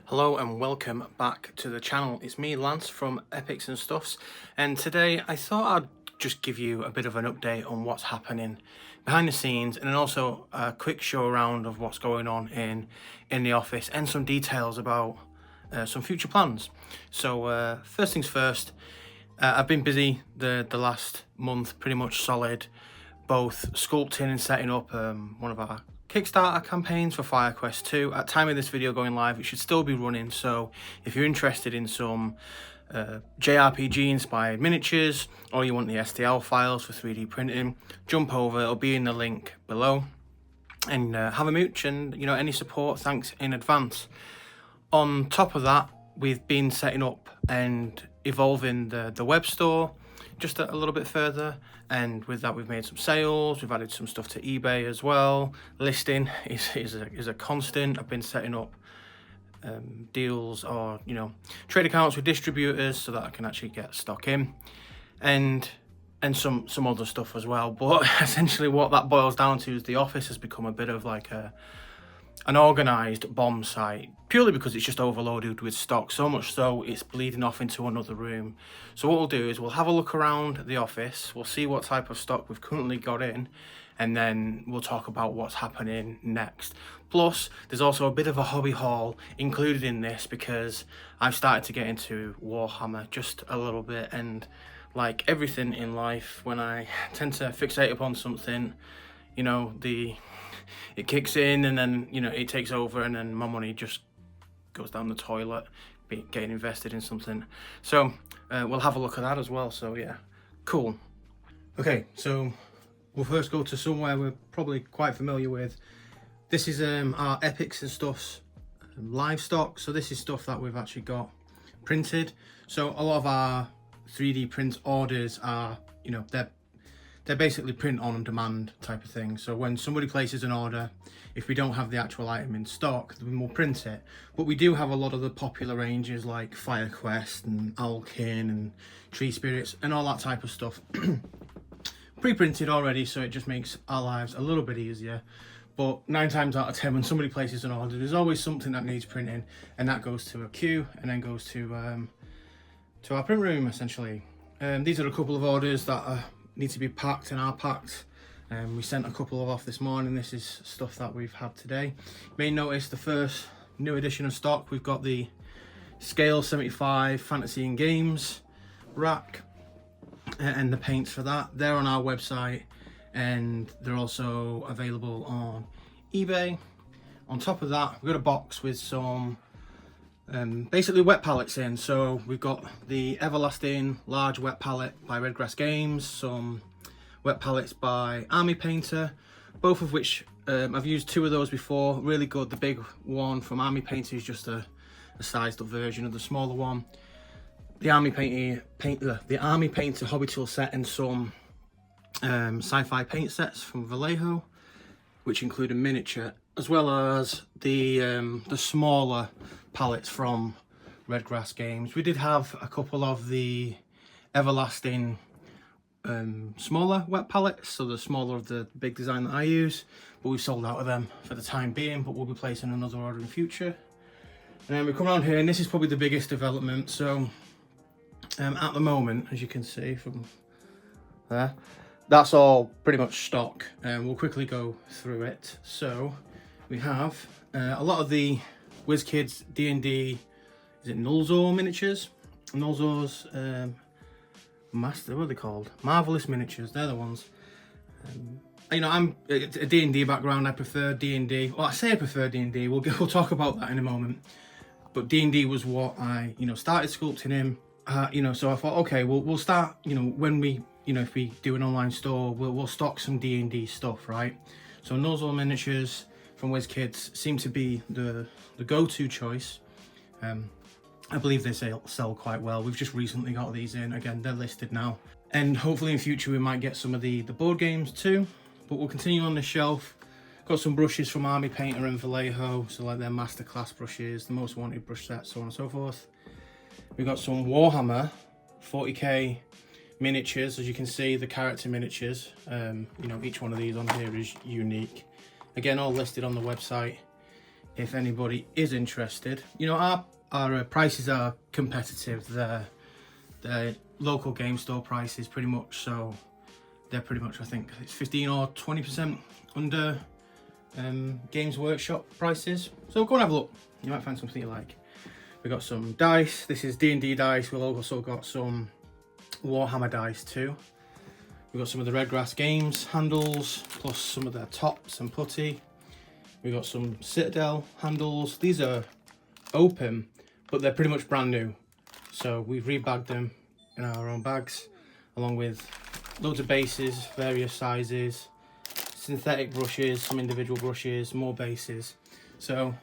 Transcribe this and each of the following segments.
Hello and welcome back to the channel. It's me, Lance, from Epics'N'Stuffs, and today I thought I'd just give you a bit of an update on what's happening behind the scenes, and then also a quick show around of what's going on in the office and some details about some future plans. So first things first, I've been busy the last month, pretty much solid, both sculpting and setting up one of our Kickstarter campaigns for FireQuest 2. At time of this video going live, it should still be running, so if you're interested in some JRPG inspired miniatures, or you want the STL files for 3D printing, jump over, it'll be in the link below, and have a mooch, and any support, thanks in advance. On top of that, we've been setting up and evolving the web store just a little bit further, and with that we've made some sales, we've added some stuff to eBay as well. Listing is a constant. I've been setting up deals or trade accounts with distributors so that I can actually get stock in, and some other stuff as well. But essentially what that boils down to is the office has become a bit of like an organized bomb site, purely because it's just overloaded with stock, so much so it's bleeding off into another room. So what we'll do is we'll have a look around the office, we'll see what type of stock we've currently got in, and then we'll talk about what's happening next. Plus there's also a bit of a hobby haul included in this, because I've started to get into Warhammer just a little bit, and like everything in life, when I tend to fixate upon something, it kicks in, and then it takes over, and then my money just goes down the toilet getting invested in something. So we'll have a look at that as well. So yeah, cool. Okay, so we'll first go to somewhere we're probably quite familiar with. This is our Epics'N'Stuffs live stock. So this is stuff that we've actually got printed. So a lot of our 3D print orders are, they're basically print on demand type of thing. So when somebody places an order, if we don't have the actual item in stock, then we'll print it. But we do have a lot of the popular ranges like FireQuest and Owlkin and Tree Spirits and all that type of stuff pre-printed already, so it just makes our lives a little bit easier. But 9 times out of 10, when somebody places an order, there's always something that needs printing, and that goes to a queue and then goes to our print room essentially. These are a couple of orders that need to be packed and are packed. We sent a couple off this morning. This is stuff that we've had today. You may notice the first new edition of stock, we've got the Scale 75 Fantasy and Games rack and the paints for that. They're on our website, and they're also available on eBay. On top of that, we've got a box with some basically wet palettes in. So we've got the Everlasting large wet palette by Redgrass Games, some wet palettes by Army Painter, both of which I've used 2 of those before, really good. The big one from Army Painter is just a sized up version of the smaller one. The Army Painter hobby tool set, and some sci-fi paint sets from Vallejo, which include a miniature, as well as the smaller palettes from Redgrass Games. We did have a couple of the Everlasting smaller wet palettes, so the smaller of the big design that I use, but we've sold out of them for the time being, but we'll be placing another order in the future. And then we come around here, and this is probably the biggest development. So at the moment, as you can see from there, that's all pretty much stock, and we'll quickly go through it. So we have a lot of the WizKids D&D, is it Nulzor miniatures? Nulzor's Master, what are they called? Marvelous miniatures, they're the ones. I'm a D&D background, I prefer D&D. Well, I say I prefer D&D, we'll talk about that in a moment. But D&D was what I, started sculpting in. So I thought, okay, we'll start, when we, if we do an online store, we'll stock some D&D stuff, right? So Nulzor miniatures from WizKids seem to be the go-to choice. I believe they sell quite well. We've just recently got these in. Again, they're listed now. And hopefully in future we might get some of the board games too. But we'll continue on the shelf. Got some brushes from Army Painter and Vallejo, so like their masterclass brushes, the most wanted brush sets, so on and so forth. We've got some Warhammer 40k miniatures. As you can see, the character miniatures. Each one of these on here is unique. Again, all listed on the website if anybody is interested. You know, our prices are competitive. They're local game store prices pretty much, so they're pretty much, I think it's 15 or 20% under Games Workshop prices. So go and have a look, you might find something you like. We got some dice. This is D&D dice. We've also got some Warhammer dice too. We've got some of the Redgrass Games handles, plus some of their tops and putty. We've got some Citadel handles. These are open, but they're pretty much brand new. So we've rebagged them in our own bags, along with loads of bases, various sizes, synthetic brushes, some individual brushes, more bases. So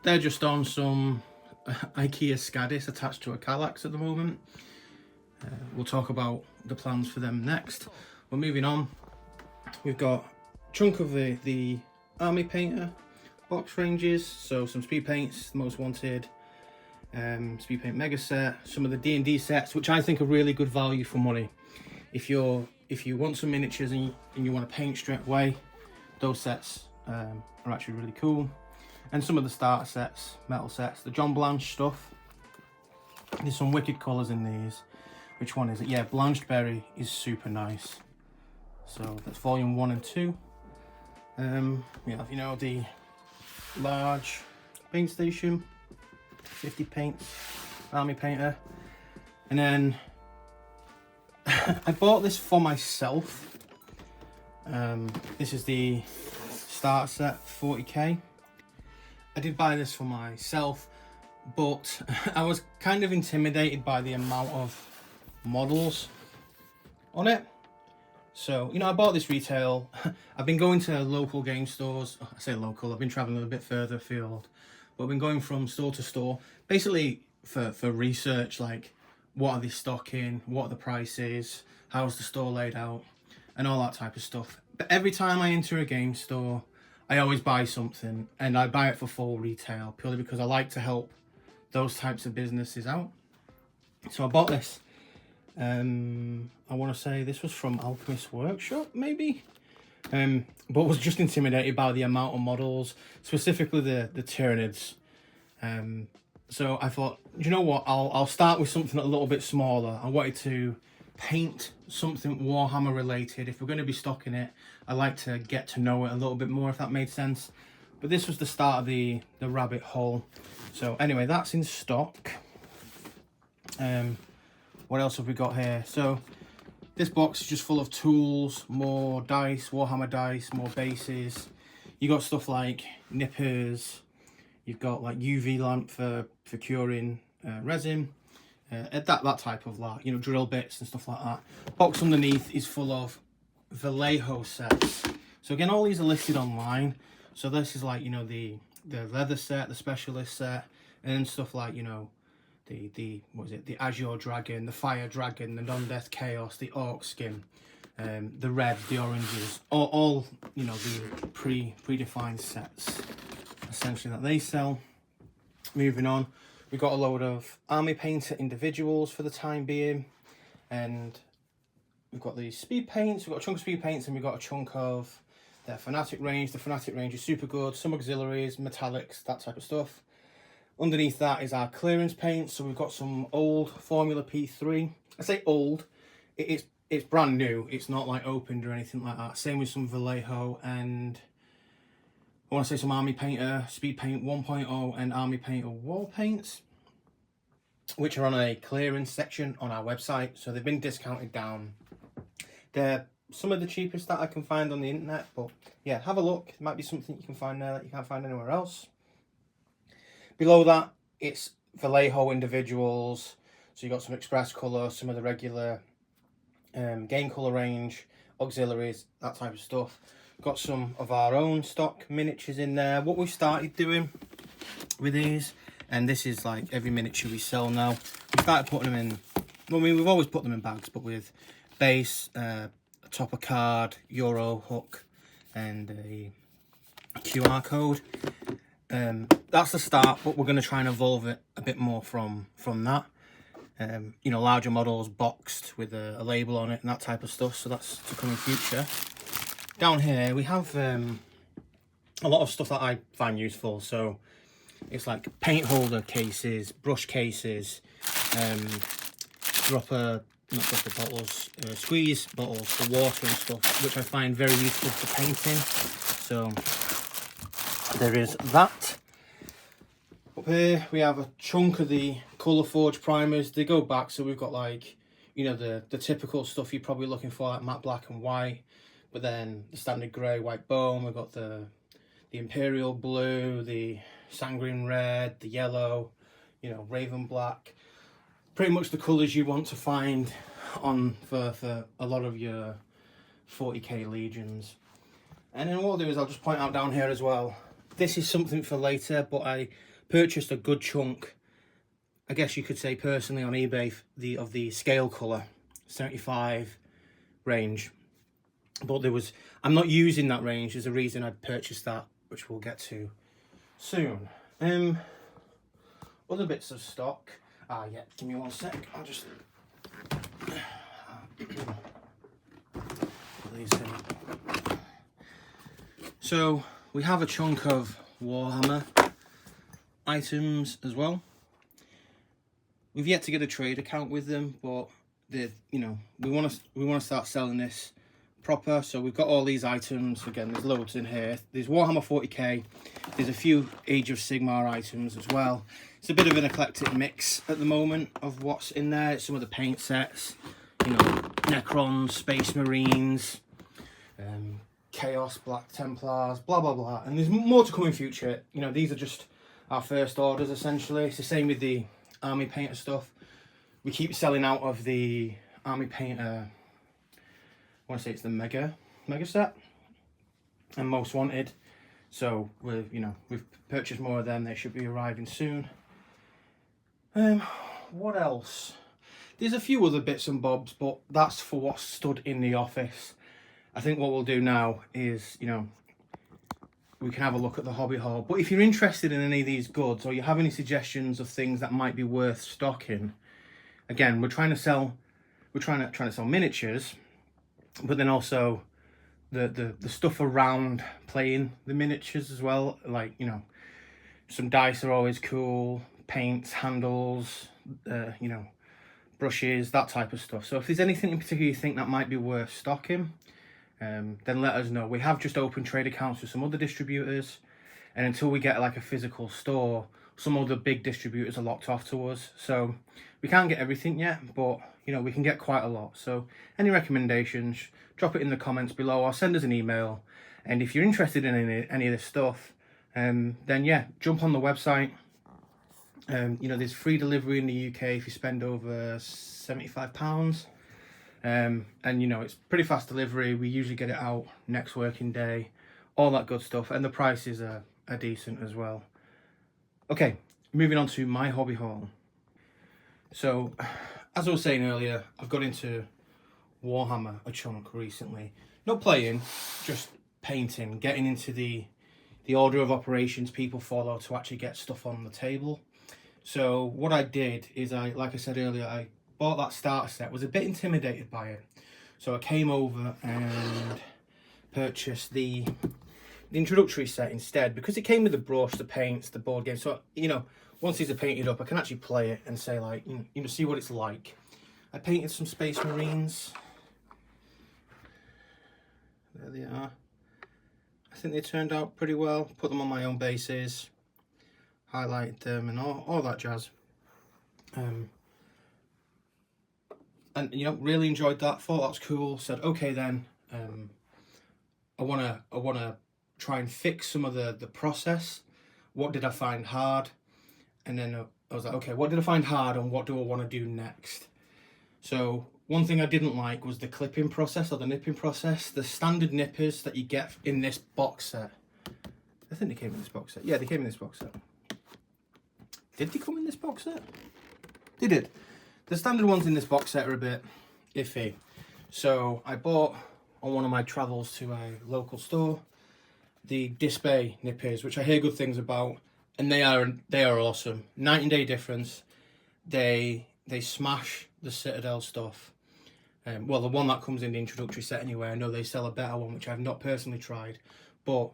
they're just on some IKEA Skadis attached to a Kallax at the moment. We'll talk about the plans for them next. We're moving on. We've got a chunk of the Army Painter box ranges, so some speed paints, the most wanted, speed paint mega set, some of the D&D sets, which I think are really good value for money. If you want some miniatures and you want to paint straight away, those sets are actually really cool. And some of the starter sets, metal sets, the John Blanche stuff. There's some wicked colours in these. Which one is it? Yeah, Blanched Berry is super nice. So that's volume 1 and 2. We have, you know, the large paint station, 50 paints, Army Painter. And then I bought this for myself. This is the starter set, 40k. I did buy this for myself, but I was kind of intimidated by the amount of models on it. So, you know, I bought this retail. I've been going to local game stores. I say local, I've been traveling a bit further afield, but I've been going from store to store, basically for research, like what are they stocking, what are the prices, how's the store laid out, and all that type of stuff. But every time I enter a game store, I always buy something, and I buy it for full retail, purely because I like to help those types of businesses out. So I bought this. I want to say this was from Alchemist Workshop, maybe, but was just intimidated by the amount of models, specifically the Tyranids. So I thought, you know what, I'll start with something a little bit smaller. I wanted to paint something Warhammer related. If we're going to be stocking it, I like to get to know it a little bit more, if that made sense. But this was the start of the rabbit hole. So anyway, that's in stock. What else have we got here? So this box is just full of tools, more dice, Warhammer dice, more bases. You got stuff like nippers. You've got like UV lamp for curing resin. That type of like, you know, drill bits and stuff like that. Box underneath is full of Vallejo sets. So again, all these are listed online. So this is like, you know, the leather set, the specialist set, and then stuff like, you know, the what is it, the Azure Dragon, the Fire Dragon, the Non-Death Chaos, the Orc Skin, the red, the oranges, all you know, the predefined sets essentially that they sell. Moving on, we've got a load of Army Painter individuals for the time being, and we've got the speed paints. We've got a chunk of speed paints, and we've got a chunk of their Fanatic range. The Fanatic range is super good, some auxiliaries, metallics, that type of stuff. Underneath that is our clearance paint. So we've got some old Formula P3. I say old, it's brand new. It's not like opened or anything like that. Same with some Vallejo, and I want to say some Army Painter Speed Paint 1.0 and Army Painter Wall Paints, which are on a clearance section on our website. So they've been discounted down. They're some of the cheapest that I can find on the internet, but yeah, have a look. It might be something you can find there that you can't find anywhere else. Below that, it's Vallejo individuals. So you got some express colour, some of the regular game colour range, auxiliaries, that type of stuff. Got some of our own stock miniatures in there. What we've started doing with these, and this is like every miniature we sell now, we started putting them in, well, I mean, we've always put them in bags, but with base, a topper card, Euro hook, and a QR code. That's the start, but we're going to try and evolve it a bit more from that. You know, larger models boxed with a label on it and that type of stuff, so that's to come in future. Down here we have a lot of stuff that I find useful. So It's like paint holder cases, brush cases, not dropper bottles, squeeze bottles for water and stuff, which I find very useful for painting. So there is that. Up here we have a chunk of the Colour Forge primers. They go back, so we've got like, you know, the typical stuff you're probably looking for, like matte black and white, but then the standard grey, white bone. We've got the Imperial blue, the Sanguine red, the yellow, you know, Raven black. Pretty much the colours you want to find on for a lot of your 40k Legions. And then what I'll do is I'll just point out down here as well, this is something for later, but I purchased a good chunk, I guess you could say personally, on eBay of the scale colour 75 range. But I'm not using that range. There's a reason I purchased that, which we'll get to soon. Other bits of stock. Yeah, give me 1 sec. I'll just put these in. So we have a chunk of Warhammer items as well. We've yet to get a trade account with them, but we want to start selling this proper. So we've got all these items. Again, there's loads in here. There's Warhammer 40k. There's a few Age of Sigmar items as well. It's a bit of an eclectic mix at the moment of what's in there. Some of the paint sets, you know, Necrons, Space Marines, Chaos, Black Templars, blah blah blah. And there's more to come in future. You know, these are just our first orders essentially. It's the same with the Army Painter stuff. We keep selling out of the Army Painter, I want to say it's the mega set and Most Wanted. So we've purchased more of them. They should be arriving soon. What else? There's a few other bits and bobs, but that's for what's stood in the office. I think what we'll do now is, you know, we can have a look at the hobby hall. But if you're interested in any of these goods, or you have any suggestions of things that might be worth stocking, again, we're trying to sell miniatures, but then also the stuff around playing the miniatures as well. Like, you know, some dice are always cool, paints, handles, you know, brushes, that type of stuff. So if there's anything in particular you think that might be worth stocking, then let us know. We have just opened trade accounts with some other distributors, and until we get like a physical store, some other big distributors are locked off to us. So we can't get everything yet, but you know, we can get quite a lot. So any recommendations, drop it in the comments below or send us an email. And if you're interested in any of this stuff, then yeah, jump on the website. You know, there's free delivery in the UK if you spend over £75. And you know, it's pretty fast delivery. We usually get it out next working day, all that good stuff, and the prices are decent as well. Okay, moving on to my hobby haul. So as I was saying earlier, I've got into Warhammer a chunk recently. Not playing, just painting, getting into the order of operations people follow to actually get stuff on the table. So what I did is, like I said earlier, I bought that starter set, was a bit intimidated by it. So I came over and purchased the introductory set instead, because it came with the brush, the paints, the board game. So, you know, once these are painted up, I can actually play it and say, like, you know, see what it's like. I painted some Space Marines. There they are. I think they turned out pretty well. Put them on my own bases, highlighted them and all that jazz. And you know, really enjoyed that. Thought that was cool. Said, okay then, I wanna try and fix some of the process. What did I find hard? And then I was like, okay, what did I find hard and what do I want to do next? So one thing I didn't like was the clipping process or the nipping process. The standard nippers that you get in this box set. I think they came in this box set. Yeah, they came in this box set. Did they come in this box set? They did. The standard ones in this box set are a bit iffy. So I bought on one of my travels to a local store the Display nippers, which I hear good things about, and they are awesome. Night and day difference. They smash the Citadel stuff. Well, the one that comes in the introductory set anyway. I know they sell a better one, which I've not personally tried, but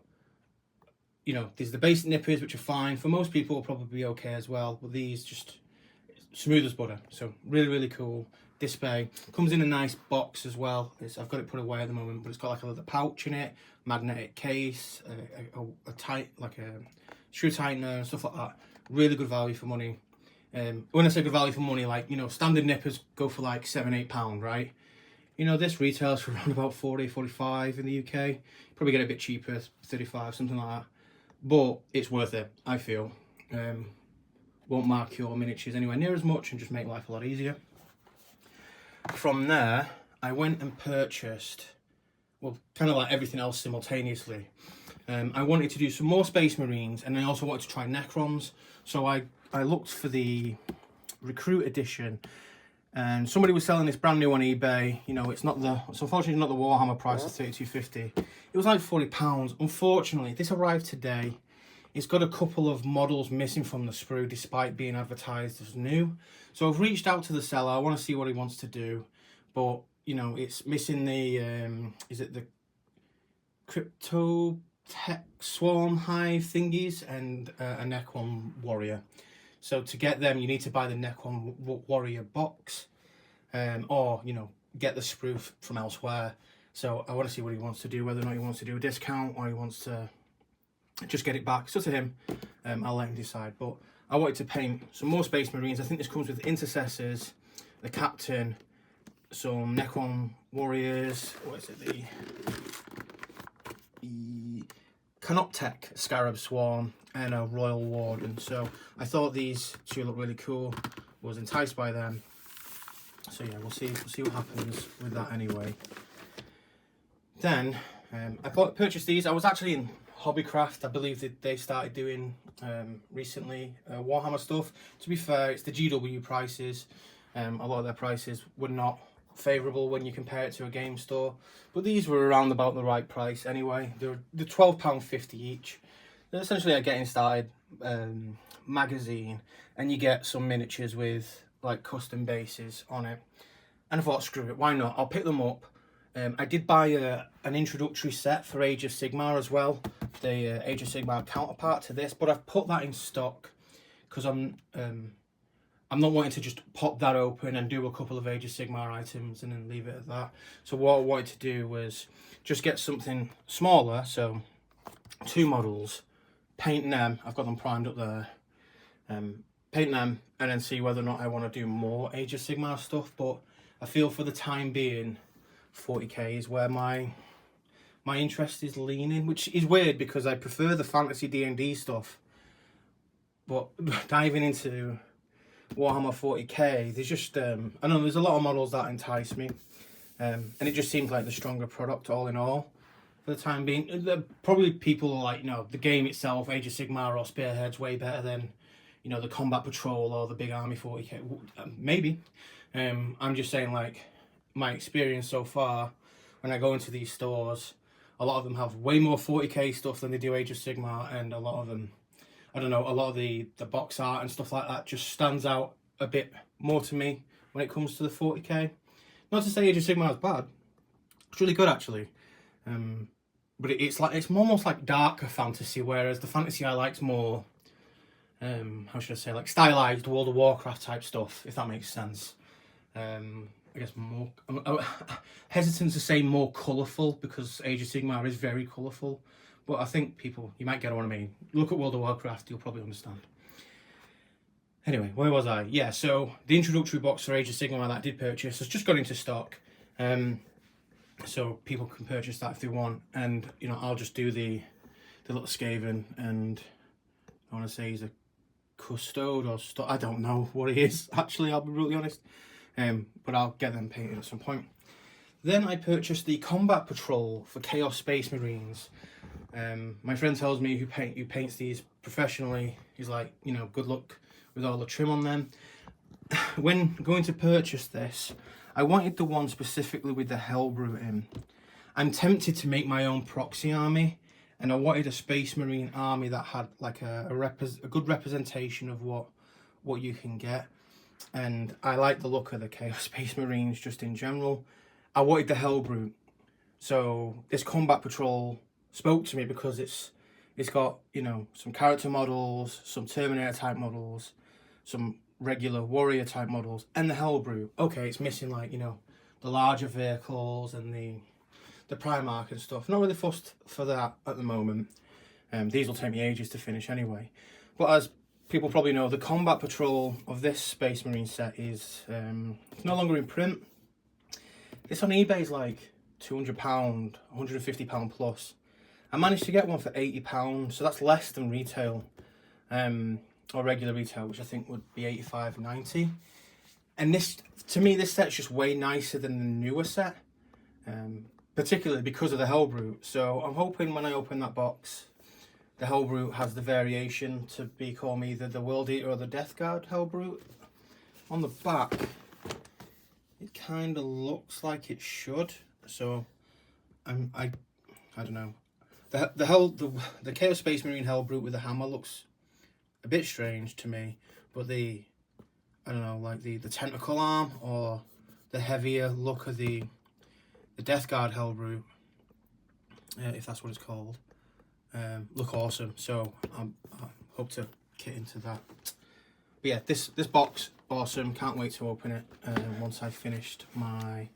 you know, there's the basic nippers, which are fine. For most people, will probably be okay as well. But these just smooth as butter. So really, really cool display. Comes in a nice box as well. I've got it put away at the moment, but it's got like a little pouch in it, magnetic case, a tight, like a screw tightener and stuff like that. Really good value for money. When I say good value for money, like, you know, standard nippers go for like £7-8, right? You know, this retails for around about 40-45 in the UK. Probably get it a bit cheaper, 35, something like that. But it's worth it, I feel. Won't mark your miniatures anywhere near as much and just make life a lot easier. From there, I went and purchased, well, kind of like everything else simultaneously. I wanted to do some more Space Marines, and I also wanted to try Necrons. So I looked for the Recruit Edition, and somebody was selling this brand new on eBay. You know, it's unfortunately not the Warhammer price of £32.50. It was like £40. Unfortunately, this arrived today. It's got a couple of models missing from the sprue despite being advertised as new. So I've reached out to the seller. I want to see what he wants to do. But, you know, it's missing the, is it the Crypto Tech Swarm Hive thingies and a Necron Warrior. So to get them, you need to buy the Necron Warrior box, or, you know, get the sprue from elsewhere. So I want to see what he wants to do, whether or not he wants to do a discount or he wants to just get it back. It's up to him. I'll let him decide. But I wanted to paint some more Space Marines. I think this comes with Intercessors, the Captain, some Necron Warriors. What is it? The Canoptech Scarab Swarm and a Royal Warden. So I thought these two look really cool. Was enticed by them. So yeah, we'll see what happens with that anyway. Then I purchased these. I was actually in Hobbycraft. I believe that they started doing recently Warhammer stuff. To be fair, it's the GW prices. A lot of their prices were not favourable when you compare it to a game store, but these were around about the right price anyway. They're £12.50 each. They're essentially a getting started magazine, and you get some miniatures with like custom bases on it. And I thought, screw it, why not? I'll pick them up. I did buy an introductory set for Age of Sigmar as well, the Age of Sigmar counterpart to this, but I've put that in stock because I'm not wanting to just pop that open and do a couple of Age of Sigmar items and then leave it at that. So what I wanted to do was just get something smaller, so 2 models, paint them, I've got them primed up there, paint them, and then see whether or not I want to do more Age of Sigmar stuff. But I feel for the time being, 40k is where my interest is leaning, which is weird because I prefer the fantasy D&D stuff, but diving into Warhammer 40k, there's just I don't know, there's a lot of models that entice me, and it just seems like the stronger product all in all for the time being. Probably people are like, you know, the game itself, Age of Sigmar or Spearhead's way better than, you know, the Combat Patrol or the Big Army 40k. Maybe. I'm just saying, like, my experience so far, when I go into these stores, a lot of them have way more 40k stuff than they do Age of Sigmar, and a lot of them, I don't know, a lot of the box art and stuff like that just stands out a bit more to me when it comes to the 40k. Not to say Age of Sigmar is bad, it's really good actually, but it's almost like darker fantasy, whereas the fantasy I like's more, how should I say, like stylized World of Warcraft type stuff, if that makes sense. I guess more, I'm hesitant to say more colourful because Age of Sigmar is very colourful, but I think people, you might get what I mean. Look at World of Warcraft, you'll probably understand. Anyway, where was I? Yeah, so the introductory box for Age of Sigmar that I did purchase has just got into stock, so people can purchase that if they want, and you know, I'll just do the little Skaven, and I want to say he's a custode or I don't know what he is actually, I'll be brutally honest. But I'll get them painted at some point. Then I purchased the Combat Patrol for Chaos Space Marines. My friend tells me who paints these professionally. He's like, you know, good luck with all the trim on them. When going to purchase this, I wanted the one specifically with the Hellbrute in. I'm tempted to make my own proxy army, and I wanted a Space Marine army that had like a good representation of what you can get. And I like the look of the Chaos Space Marines just in general. I wanted the Hellbrute. So this Combat Patrol spoke to me because it's It's got, you know, some character models, some Terminator type models, some regular warrior type models, and the Hellbrute. Okay, it's missing, like, you know, the larger vehicles and the Primark and stuff. Not really fussed for that at the moment. These will take me ages to finish anyway. But as people probably know, the Combat Patrol of this Space Marine set is it's no longer in print. This on eBay is like £200, £150 plus. I managed to get one for £80, so that's less than retail, or regular retail, which I think would be £85, £90. And this, to me, this set's just way nicer than the newer set, particularly because of the Hellbrute. So I'm hoping when I open that box, the Hellbrute has the variation to become either the World Eater or the Death Guard Hellbrute. On the back, it kind of looks like it should. So I don't know. The Chaos Space Marine Hellbrute with the hammer looks a bit strange to me, but I don't know, like the tentacle arm or the heavier look of the Death Guard Hellbrute, if that's what it's called, look awesome. So I hope to get into that. But yeah, this box, awesome. Can't wait to open it once I've finished my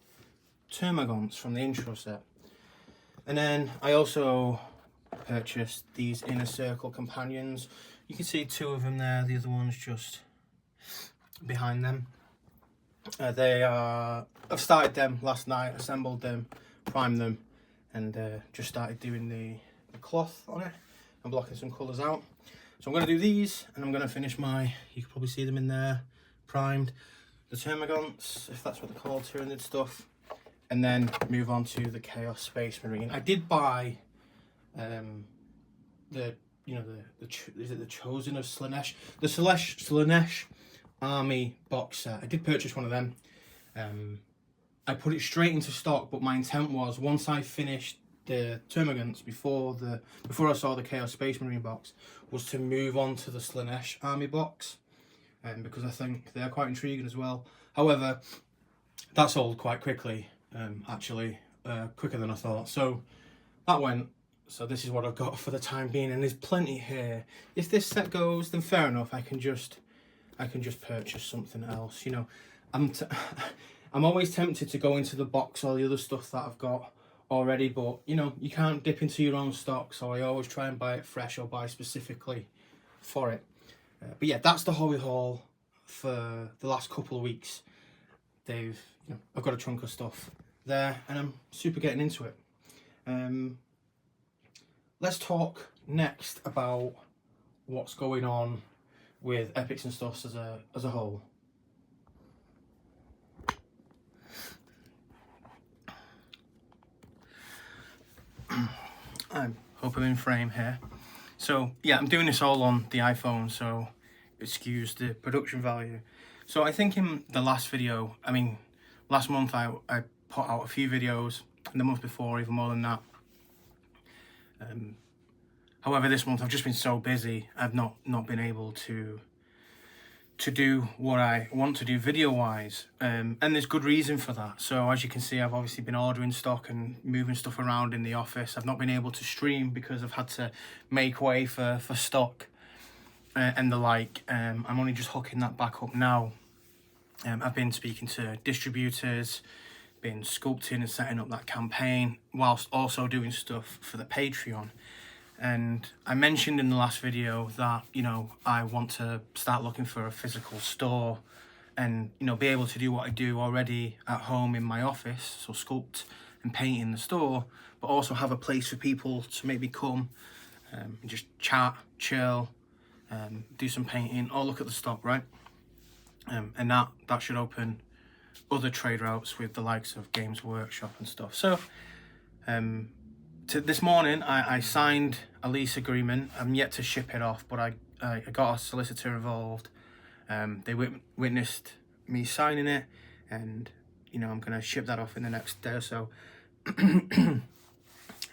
Termagants from the intro set. And then I also purchased these Inner Circle companions. You can see two of them there, the other one's just behind them. I've started them last night, assembled them, primed them, and just started doing the cloth on it and blocking some colours out. So I'm going to do these, and I'm going to finish you can probably see them in there, primed, the Termagants, if that's what they're called, Tyranid stuff, and then move on to the Chaos Space Marine. I did buy is it the Chosen of Slaanesh? The Slaanesh Army box set. I did purchase one of them. I put it straight into stock, but my intent was, once I finished the Termagants before I saw the Chaos Space Marine box, was to move on to the Slaanesh Army box, because I think they're quite intriguing as well. However, that sold quite quickly, actually, quicker than I thought. So that went. So this is what I've got for the time being, and there's plenty here. If this set goes, then fair enough. I can just purchase something else. You know, I'm always tempted to go into the box or the other stuff that I've got already, but you know, you can't dip into your own stock, so I always try and buy it fresh or buy specifically for it. But yeah, that's the hobby haul for the last couple of weeks. I've got a chunk of stuff there, and I'm super getting into it. Let's talk next about what's going on with Epics'N'Stuffs as a whole. I hope I'm in frame here. So yeah, I'm doing this all on the iPhone, so it skews the production value. So I think in the last video, last month I put out a few videos, and the month before even more than that. However, this month I've just been so busy, I've not been able to do what I want to do video wise, and there's good reason for that. So as you can see, I've obviously been ordering stock and moving stuff around in the office. I've not been able to stream because I've had to make way for stock and the like. I'm only just hooking that back up now. I've been speaking to distributors, been sculpting and setting up that campaign, whilst also doing stuff for the Patreon. And I mentioned in the last video that, you know, I want to start looking for a physical store and, you know, be able to do what I do already at home in my office, so sculpt and paint in the store, but also have a place for people to maybe come and just chat, chill, do some painting, or look at the stock, right? And that should open other trade routes with the likes of Games Workshop and stuff. So this morning I signed a lease agreement. I'm yet to ship it off, but I got a solicitor involved. They witnessed me signing it, and you know, I'm gonna ship that off in the next day or so.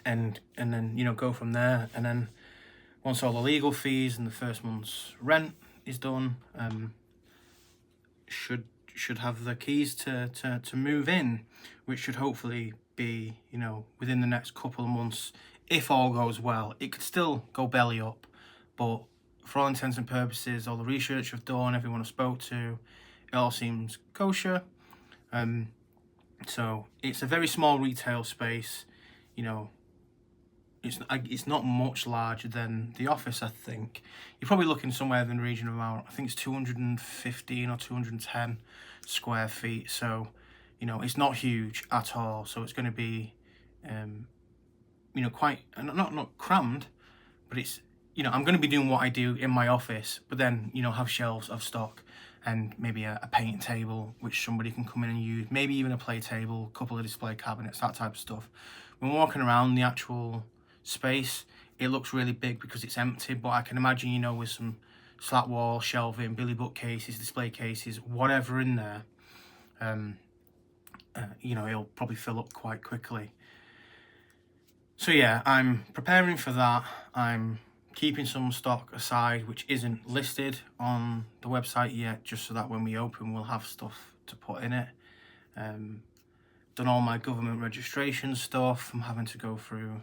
and then, you know, go from there. And then once all the legal fees and the first month's rent is done, should have the keys to move in, which should hopefully be, you know, within the next couple of months, if all goes well, it could still go belly up, but for all intents and purposes, all the research I've done, everyone I've spoke to, it all seems kosher. So it's a very small retail space, you know. It's not much larger than the office, I think. You're probably looking somewhere in the region of about, I think it's 215 or 210 square feet. So, you know, it's not huge at all. So it's going to be, you know, quite, not crammed, but it's, you know, I'm going to be doing what I do in my office, but then, you know, have shelves of stock and maybe a paint table, which somebody can come in and use, maybe even a play table, a couple of display cabinets, that type of stuff. When walking around the actual space, it looks really big because it's empty, but I can imagine, you know, with some slat wall, shelving, billy bookcases, display cases, whatever in there, you know, it'll probably fill up quite quickly. So yeah, I'm preparing for that. I'm keeping some stock aside which isn't listed on the website yet, just so that when we open we'll have stuff to put in it. Done all my government registration stuff. I'm having to go through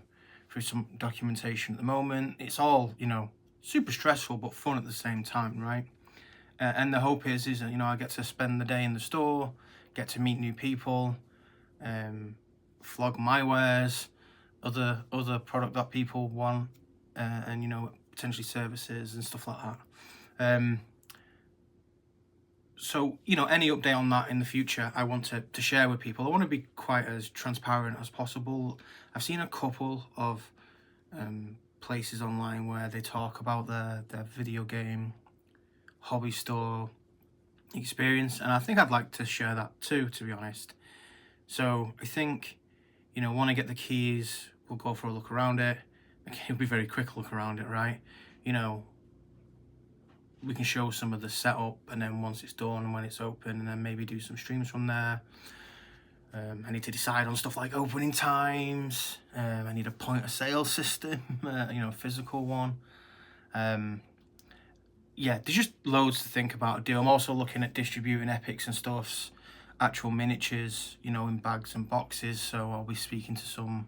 some documentation at the moment. It's all, you know, super stressful but fun at the same time, right? And the hope is that, you know, I get to spend the day in the store, get to meet new people, flog my wares, other product that people want, and, you know, potentially services and stuff like that. So, you know, any update on that in the future, I want to share with people. I want to be quite as transparent as possible. I've seen a couple of places online where they talk about their video game hobby store experience, and I think I'd like to share that too, to be honest. So I think, you know, when I get the keys, we'll go for a look around it. It'll be a very quick look around it, right? You know, we can show some of the setup, and then once it's done and when it's open, and then maybe do some streams from there. I need to decide on stuff like opening times. I need a point of sale system, you know, a physical one. Yeah, there's just loads to think about and do. I'm also looking at distributing Epics'N'Stuffs, actual miniatures, you know, in bags and boxes. So I'll be speaking to some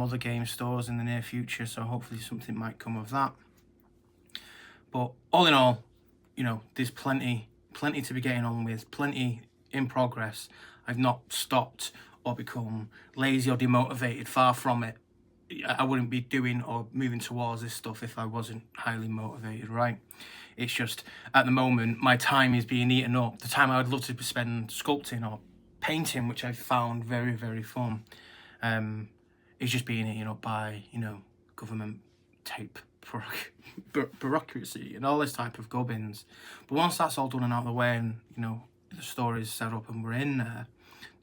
other game stores in the near future. So hopefully something might come of that. But all in all, you know, there's plenty to be getting on with, plenty in progress. I've not stopped or become lazy or demotivated, far from it. I wouldn't be doing or moving towards this stuff if I wasn't highly motivated, right? It's just, at the moment, my time is being eaten up. The time I would love to spend sculpting or painting, which I've found very, very fun, is just being eaten up by, you know, government type bureaucracy and all this type of gubbins. But once that's all done and out of the way, and, you know, the store is set up and we're in there,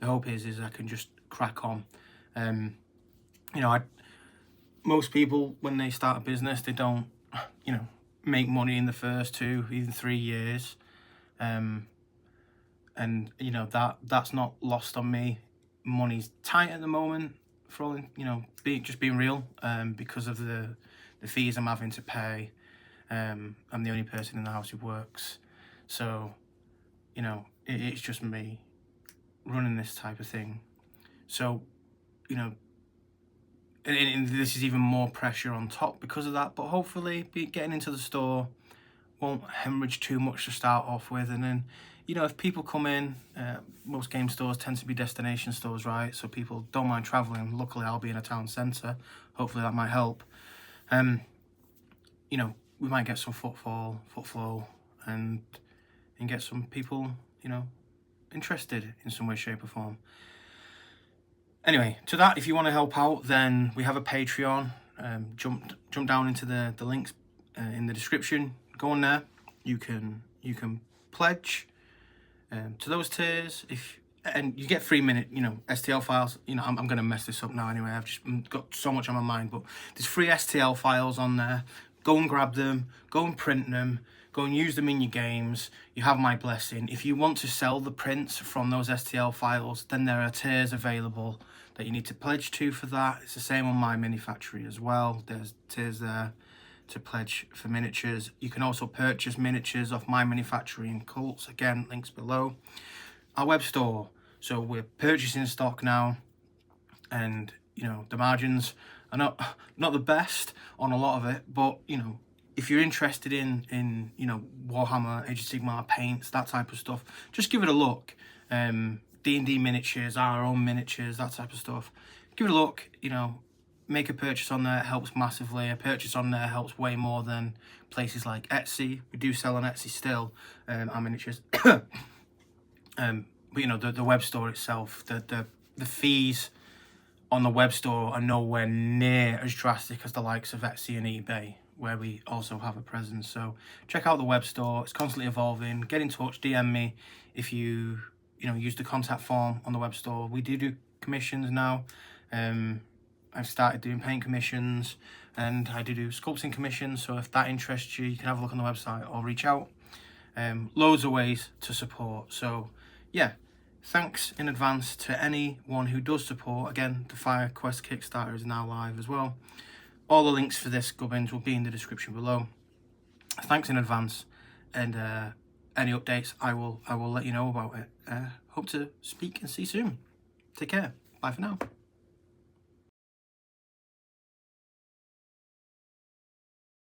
the hope is I can just crack on. You know, most people, when they start a business, they don't, you know, make money in the first 2, even 3 years. And, you know, that's not lost on me. Money's tight at the moment, for all, you know, just being real, because of the fees I'm having to pay. I'm the only person in the house who works. So, you know, it's just me running this type of thing. So, you know, and this is even more pressure on top because of that, but hopefully getting into the store won't hemorrhage too much to start off with. And then, you know, if people come in, most game stores tend to be destination stores, right? So people don't mind traveling. Luckily, I'll be in a town centre. Hopefully that might help. You know, we might get some footflow, and get some people, you know, interested in some way, shape or form. Anyway, to that, if you want to help out, then we have a Patreon. Jump down into the links in the description. Go on there. You can pledge to those tiers, and you get 3-minute, you know, STL files. You know, I'm gonna mess this up now anyway. I've just got so much on my mind, but there's free STL files on there. Go and grab them. Go and print them. Go and use them in your games. You have my blessing. If you want to sell the prints from those STL files, then there are tiers available that you need to pledge to for that. It's the same on my mini factory as well. There's tiers there to pledge for miniatures. You can also purchase miniatures off my mini factory and Cults. Again, links below. Our web store. So we're purchasing stock now, and, you know, the margins are not the best on a lot of it, but you know, if you're interested in you know, Warhammer, Age of Sigmar paints, that type of stuff, just give it a look. D&D miniatures, our own miniatures, that type of stuff. Give it a look, you know, make a purchase on there, it helps massively. A purchase on there helps way more than places like Etsy. We do sell on Etsy still, our miniatures. But you know, the web store itself, the fees on the web store are nowhere near as drastic as the likes of Etsy and eBay, where we also have a presence. So check out the web store, it's constantly evolving. Get in touch, DM me if you know, use the contact form on the web store. We do commissions now. I've started doing paint commissions, and I do sculpting commissions, so if that interests you, you can have a look on the website or reach out. Loads of ways to support. So yeah, thanks in advance to anyone who does support. Again, the Fire Quest Kickstarter is now live as well. All the links for this, gubbins, will be in the description below. Thanks in advance, and any updates I will let you know about it. Hope to speak and see you soon. Take care. Bye for now.